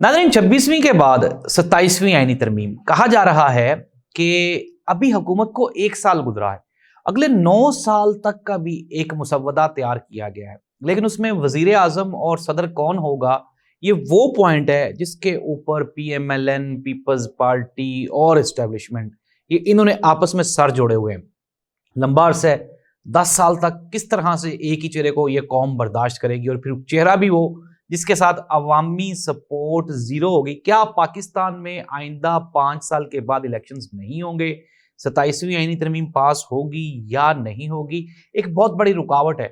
नाज़रीन, 26वीं के बाद 27वीं आईनी तरमीम। कहा जा रहा है कि अभी हुकूमत को 1 साल गुजरा है, अगले 9 साल तक का भी एक मुसव्वदा तैयार किया गया है, लेकिन उसमें वजीर आजम और सदर कौन होगा, ये वो पॉइंट है जिसके ऊपर PMLN, पीपल्स पार्टी और इस्टेब्लिशमेंट ये इन्होंने आपस में सर जोड़े हुए हैं। लंबा अरसा है, 10 साल तक किस तरह से एक ही चेहरे को ये कौम बर्दाश्त करेगी, और फिर चेहरा भी वो जिसके साथ अवामी सपोर्ट जीरो होगी। क्या पाकिस्तान में आइंदा 5 साल के बाद इलेक्शंस नहीं होंगे? 27वीं आईनी तरमीम पास होगी या नहीं होगी? एक बहुत बड़ी रुकावट है।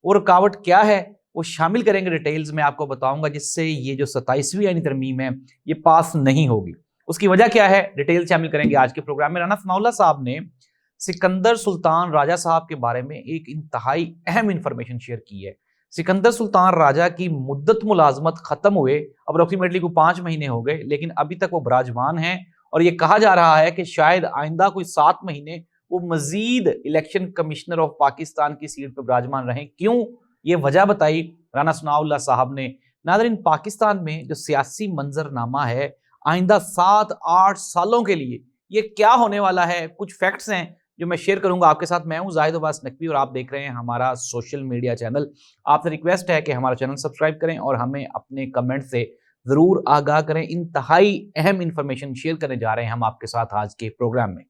वो रुकावट क्या है वो शामिल करेंगे, डिटेल्स में आपको बताऊंगा, जिससे ये जो 27वीं आईनी तरमीम है ये पास नहीं होगी। उसकी वजह क्या है, डिटेल शामिल करेंगे आज के प्रोग्राम में। राना सनाउल्लाह साहब ने सिकंदर सुल्तान राजा साहब के बारे में एक इंतहाई अहम इंफॉर्मेशन शेयर की है। सिकंदर सुल्तान राजा की मुद्दत मुलाजमत खत्म हुए अप्रोक्सीमेटली को 5 महीने हो गए, लेकिन अभी तक वो विराजमान हैं और ये कहा जा रहा है कि शायद आइंदा कोई 7 महीने वो मजीद इलेक्शन कमिश्नर ऑफ पाकिस्तान की सीट पर विराजमान रहें। क्यों, ये वजह बताई राना सनाउल्लाह साहब ने। नाज़रीन, पाकिस्तान में जो सियासी मंजरनामा है आइंदा 7-8 सालों के लिए ये क्या होने वाला है, कुछ फैक्ट्स हैं जो मैं शेयर करूंगा आपके साथ। मैं हूं जाहिद अब्बास नकवी और आप देख रहे हैं हमारा सोशल मीडिया चैनल। आपसे रिक्वेस्ट है कि हमारा चैनल सब्सक्राइब करें और हमें अपने कमेंट से जरूर आगाह करें। इंतहाई अहम इंफॉर्मेशन शेयर करने जा रहे हैं हम आपके साथ आज के प्रोग्राम में।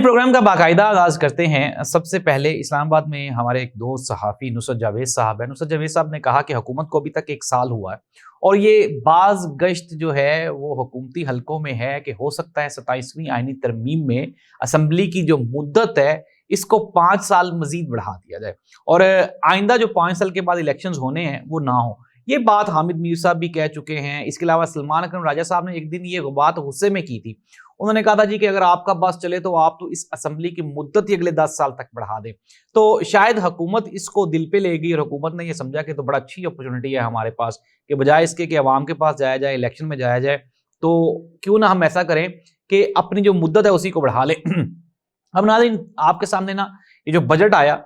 प्रोग्राम का बाकायदा आगाज करते हैं। सबसे पहले इस्लामाबाद में हमारे एक दोस्त सहाफ़ी नुसरत जावेद साहब है। नुसरत जावेद साहब ने कहा कि हुकूमत को अभी तक 1 साल हुआ है और ये बाज गश्त जो है वो हुकूमती हलकों में है कि हो सकता है 27वीं आईनी तरमीम में असम्बली की जो मुद्दत है इसको 5 साल मजीद बढ़ा दिया जाए और आइंदा जो 5 साल के बाद इलेक्शंस होने हैं वो ना हो। ये बात हामिद मीर साहब भी कह चुके हैं। इसके अलावा सलमान अकरम राजा साहब ने एक दिन ये बात गुस्से में की थी। उन्होंने कहा था जी कि अगर आपका बस चले तो आप तो इस असेंबली की मुद्दत ही अगले 10 साल तक बढ़ा दें। तो शायद हुकूमत इसको दिल पे लेगी और हुकूमत ने ये समझा कि तो बड़ा अच्छी अपॉर्चुनिटी है हमारे पास कि बजाय इसके कि अवाम के पास जाया जाए, इलेक्शन में जाया जाए, तो क्यों ना हम ऐसा करें कि अपनी जो मुद्दत है उसी को बढ़ा लें। अब नाज़रीन, आपके सामने ना ये जो बजट आया,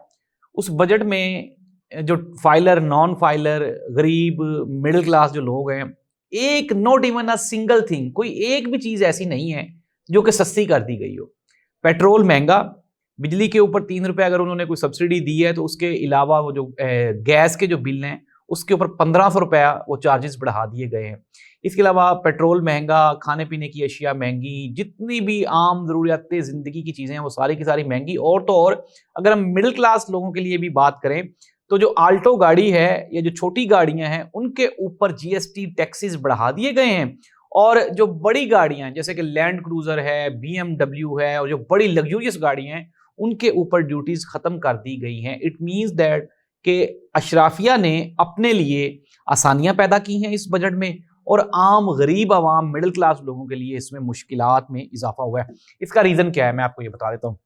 उस बजट में जो फाइलर, नॉन फाइलर, गरीब, मिडिल क्लास जो लोग हैं, एक not even a single thing, कोई एक भी चीज ऐसी नहीं है जो कि सस्ती कर दी गई हो। पेट्रोल महंगा, बिजली के ऊपर 3 रुपए अगर उन्होंने कोई सब्सिडी दी है तो उसके अलावा वो जो गैस के जो बिल हैं उसके ऊपर 1500 रुपया वो चार्जेस बढ़ा दिए गए हैं। इसके अलावा पेट्रोल महंगा, खाने पीने की अशिया महंगी, जितनी भी आम ज़रूरियात ज़िंदगी की चीज़ें हैं वो सारी की सारी महंगी। और तो और अगर हम मिडिल क्लास लोगों के लिए भी बात करें तो जो आल्टो गाड़ी है या जो छोटी गाड़ियां हैं उनके ऊपर GST टैक्सेस बढ़ा दिए गए हैं, और जो बड़ी गाड़ियां जैसे कि लैंड क्रूजर है, BMW है और जो बड़ी लग्जूरियस गाड़ियां हैं उनके ऊपर ड्यूटीज खत्म कर दी गई हैं। इट मींस दैट कि अशराफिया ने अपने लिए आसानियां पैदा की हैं इस बजट में, और आम गरीब आवाम, मिडिल क्लास लोगों के लिए इसमें मुश्किलात में इजाफा हुआ है। इसका रीज़न क्या है मैं आपको ये बता देता हूँ।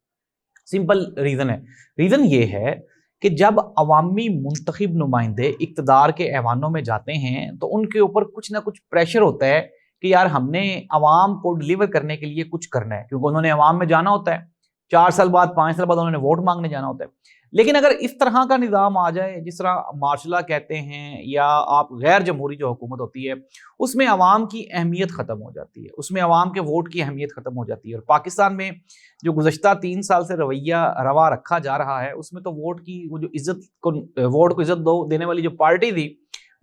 सिंपल रीज़न है। रीज़न ये है कि जब अवामी मुंतखब नुमाइंदे इक़्तिदार के ऐवानों में जाते हैं तो उनके ऊपर कुछ ना कुछ प्रेशर होता है कि यार हमने अवाम को डिलीवर करने के लिए कुछ करना है, क्योंकि उन्होंने अवाम में जाना होता है। 4 साल बाद, 5 साल बाद उन्होंने वोट मांगने जाना होता है। लेकिन अगर इस तरह का निज़ाम आ जाए जिस तरह मार्शला कहते हैं, या आप गैर जमहूरी जो हुकूमत होती है, उसमें अवाम की अहमियत ख़त्म हो जाती है, उसमें अवाम के वोट की अहमियत ख़त्म हो जाती है। और पाकिस्तान में जो गुज़श्ता 3 साल से रवैया रवा रखा जा रहा है उसमें तो वोट की वो जो इज्जत को, वोट को इज्जत देने वाली जो पार्टी थी,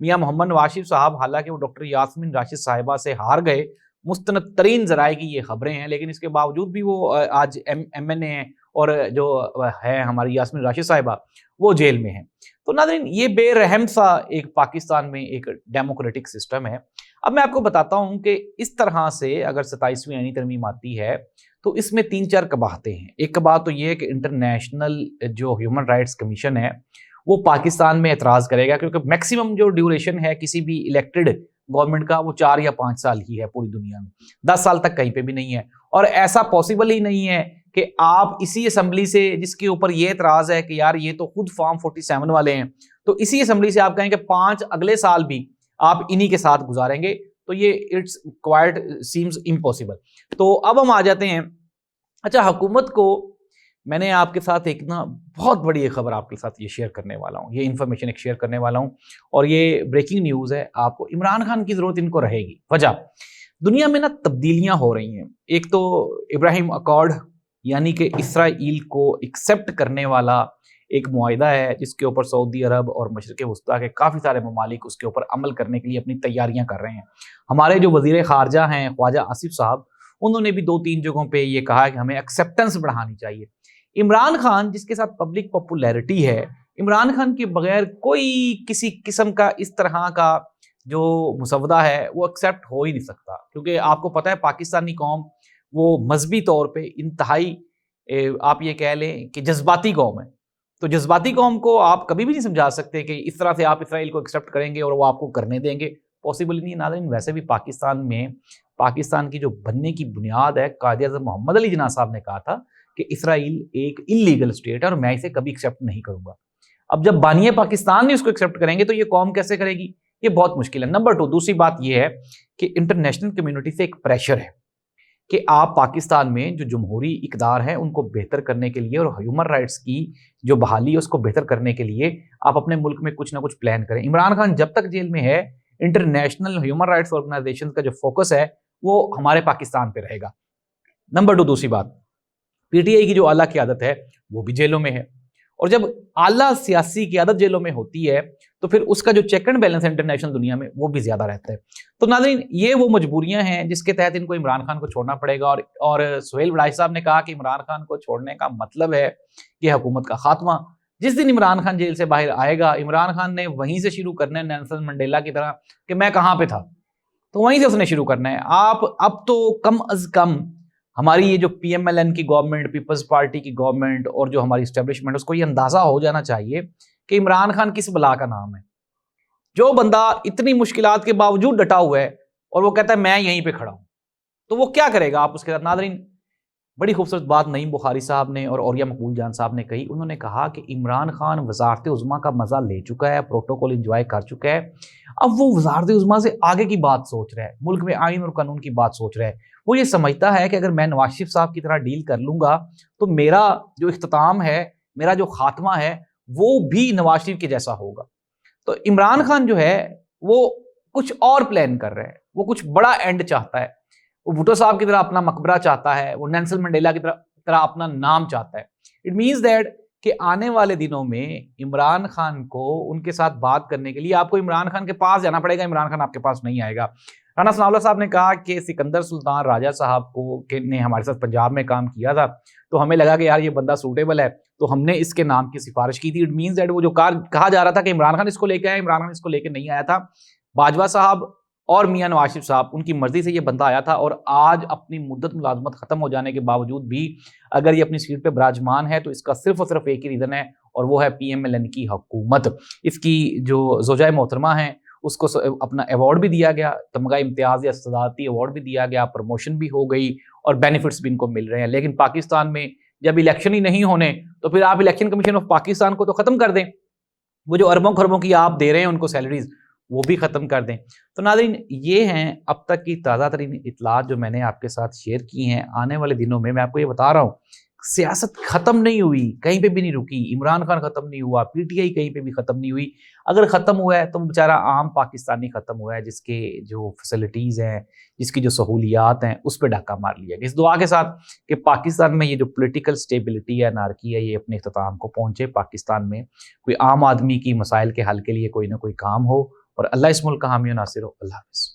मियाँ मोहम्मद नवाज शरीफ साहब, हालांकि वो डॉक्टर यास्मीन राशिद साहिबा से हार गए, मुस्तनद तरीन ज़राए की ये खबरें हैं, लेकिन इसके बावजूद भी वो आज MNA हैं और जो है हमारी यास्मीन राशिद साहिबा वो जेल में है। तो नाज़रीन, ये बेरहम सा एक पाकिस्तान में एक डेमोक्रेटिक सिस्टम है। अब मैं आपको बताता हूँ कि इस तरह से अगर 27वीं आईनी तरमीम आती है तो इसमें 3-4 कबाहतें हैं। एक कबाहत तो ये है कि इंटरनेशनल जो ह्यूमन राइट्स कमीशन है वो पाकिस्तान में एतराज़ करेगा, क्योंकि मैक्सिमम जो ड्यूरेशन है किसी भी इलेक्टेड गवर्नमेंट का वो 4 या 5 साल ही है पूरी दुनिया में, 10 साल तक कहीं पे भी नहीं है। और ऐसा पॉसिबल ही नहीं है कि आप इसी असेंबली से, जिसके ऊपर ये एतराज़ है कि यार ये तो खुद फॉर्म 47 वाले हैं, तो इसी असेंबली से आप कहें कि 5 अगले साल भी आप इन्हीं के साथ गुजारेंगे, तो ये इट्स क्वाइट सीम्स इम्पॉसिबल। तो अब हम आ जाते हैं, अच्छा, हुकूमत को میں نے آپ کے ساتھ ایک بہت بڑی ایک خبر آپ کے ساتھ یہ شیئر کرنے والا ہوں، یہ انفارمیشن ایک شیئر کرنے والا ہوں، اور یہ بریکنگ نیوز ہے۔ آپ کو عمران خان کی ضرورت ان کو رہے گی۔ وجہ دنیا میں تبدیلیاں ہو رہی ہیں۔ ایک تو ابراہیم اکارڈ یعنی کہ اسرائیل کو ایکسیپٹ کرنے والا ایک معاہدہ ہے، جس کے اوپر سعودی عرب اور مشرق وسطیٰ کے کافی سارے ممالک اس کے اوپر عمل کرنے کے لیے اپنی تیاریاں کر رہے ہیں۔ ہمارے جو وزیر خارجہ ہیں خواجہ آصف صاحب، انہوں نے بھی 2-3 جگہوں پہ یہ کہا کہ ہمیں ایکسیپٹنس بڑھانی چاہیے۔ عمران خان جس کے ساتھ پبلک پاپولیرٹی ہے، عمران خان کے بغیر کوئی کسی قسم کا اس طرح کا جو مسودہ ہے وہ ایکسیپٹ ہو ہی نہیں سکتا، کیونکہ آپ کو پتہ ہے پاکستانی قوم وہ مذہبی طور پہ انتہائی آپ یہ کہہ لیں کہ جذباتی قوم ہے۔ تو جذباتی قوم کو آپ کبھی بھی نہیں سمجھا سکتے کہ اس طرح سے آپ اسرائیل کو ایکسیپٹ کریں گے اور وہ آپ کو کرنے دیں گے، پاسبل نہیں ہے۔ ناظرین ویسے بھی پاکستان میں پاکستان کی جو بننے کی بنیاد ہے، قائد اعظم محمد علی جناح صاحب نے کہا تھا کہ اسرائیل ایک انلیگل اسٹیٹ ہے اور میں اسے کبھی ایکسیپٹ نہیں کروں گا۔ اب جب بانی پاکستان نہیں اس کو ایکسیپٹ کریں گے تو یہ قوم کیسے کرے گی؟ یہ بہت مشکل ہے۔ نمبر 2 دوسری بات یہ ہے کہ انٹرنیشنل کمیونٹی سے ایک پریشر ہے کہ آپ پاکستان میں جو جمہوری اقدار ہیں ان کو بہتر کرنے کے لیے اور ہیومن رائٹس کی جو بحالی ہے اس کو بہتر کرنے کے لیے آپ اپنے ملک میں کچھ نہ کچھ پلان کریں۔ عمران خان جب تک جیل میں ہے، انٹرنیشنل ہیومن رائٹس آرگنائزیشن کا جو فوکس ہے وہ ہمارے پاکستان پہ رہے گا۔ نمبر 2 دوسری بات، پی ٹی آئی کی جو اعلیٰ قیادت ہے وہ بھی جیلوں میں ہے، اور جب اعلیٰ سیاسی قیادت جیلوں میں ہوتی ہے تو پھر اس کا جو چیک اینڈ بیلنس ہے انٹرنیشنل دنیا میں وہ بھی زیادہ رہتا ہے۔ تو ناظرین یہ وہ مجبوریاں ہیں جس کے تحت ان کو عمران خان کو چھوڑنا پڑے گا، اور سہیل وڑائی صاحب نے کہا کہ عمران خان کو چھوڑنے کا مطلب ہے کہ حکومت کا خاتمہ۔ جس دن عمران خان جیل سے باہر آئے گا، عمران خان نے وہیں سے شروع کرنا ہے نیلسن منڈیلا کی طرح کہ میں کہاں پہ تھا، تو وہیں سے اس نے شروع کرنا ہے۔ آپ اب تو کم از کم ہماری یہ جو پی ایم ایل این کی گورنمنٹ، پیپلز پارٹی کی گورنمنٹ اور جو ہماری اسٹیبلشمنٹ، اس کو یہ اندازہ ہو جانا چاہیے کہ عمران خان کس بلا کا نام ہے، جو بندہ اتنی مشکلات کے باوجود ڈٹا ہوا ہے اور وہ کہتا ہے میں یہیں پہ کھڑا ہوں، تو وہ کیا کرے گا آپ اس کے ساتھ؟ ناظرین بڑی خوبصورت بات نعیم بخاری صاحب نے اور اوریہ مقبول جان صاحب نے کہی۔ انہوں نے کہا کہ عمران خان وزارت عظمیٰ کا مزہ لے چکا ہے، پروٹوکول انجوائے کر چکا ہے، اب وہ وزارت عظمیٰ سے آگے کی بات سوچ رہا ہے، ملک میں آئین اور قانون کی بات سوچ رہا ہے۔ وہ یہ سمجھتا ہے کہ اگر میں نواز شریف صاحب کی طرح ڈیل کر لوں گا تو میرا جو اختتام ہے، میرا جو خاتمہ ہے وہ بھی نواز شریف کے جیسا ہوگا۔ تو عمران خان جو ہے وہ کچھ اور پلان کر رہا ہے، وہ کچھ بڑا اینڈ چاہتا ہے، وہ بھٹو صاحب کی طرح اپنا مقبرہ چاہتا ہے، وہ نیلسن منڈیلا کی طرح اپنا نام چاہتا ہے۔ اٹ مینز دیٹ کہ آنے والے دنوں میں عمران خان کو ان کے ساتھ بات کرنے کے لیے آپ کو عمران خان کے پاس جانا پڑے گا، عمران خان آپ کے پاس نہیں آئے گا۔ رانا ثناء اللہ صاحب نے کہا کہ سکندر سلطان راجہ صاحب کو نے ہمارے ساتھ پنجاب میں کام کیا تھا، تو ہمیں لگا کہ یار یہ بندہ سوٹیبل ہے، تو ہم نے اس کے نام کی سفارش کی تھی۔ اٹ مینز دیٹ وہ جو کہا جا رہا تھا کہ عمران خان اس کو لے کے آیا، عمران خان اس کو لے کے نہیں آیا تھا۔ باجوہ صاحب اور میاں نواز شریف صاحب ان کی مرضی سے یہ بندہ آیا تھا، اور آج اپنی مدت ملازمت ختم ہو جانے کے باوجود بھی اگر یہ اپنی سیٹ پہ براجمان ہے تو اس کا صرف اور صرف ایک ہی ریزن ہے، اور وہ ہے پی ایم ایل این کی حکومت۔ اس کی جو زوجہ محترمہ ہیں اس کو اپنا ایوارڈ بھی دیا گیا، تمغہ امتیاز یا صدارتی ایوارڈ بھی دیا گیا، پروموشن بھی ہو گئی اور بینیفٹس بھی ان کو مل رہے ہیں۔ لیکن پاکستان میں جب الیکشن ہی نہیں ہونے تو پھر آپ الیکشن کمیشن آف پاکستان کو تو ختم کر دیں، وہ جو اربوں خربوں کی آپ دے رہے ہیں ان کو سیلریز وہ بھی ختم کر دیں۔ تو ناظرین یہ ہیں اب تک کی تازہ ترین اطلاعات جو میں نے آپ کے ساتھ شیئر کی ہیں۔ آنے والے دنوں میں آپ کو یہ بتا رہا ہوں، سیاست ختم نہیں ہوئی، کہیں پہ بھی نہیں رکی، عمران خان ختم نہیں ہوا، پی ٹی آئی کہیں پہ بھی ختم نہیں ہوئی۔ اگر ختم ہوا ہے تو بیچارہ عام پاکستانی ختم ہوا ہے، جس کے جو فیسلٹیز ہیں، جس کی جو سہولیات ہیں اس پہ ڈاکہ مار لیا گیا۔ اس دعا کے ساتھ کہ پاکستان میں یہ جو پولیٹیکل سٹیبلٹی ہے، انارکی ہے، یہ اپنے اختتام کو پہنچے، پاکستان میں کوئی عام آدمی کی مسائل کے حل کے لیے کوئی نہ کوئی کام ہو، اور اللہ اس ملک کا حامی و ناصر ہو۔ اللہ حافظ۔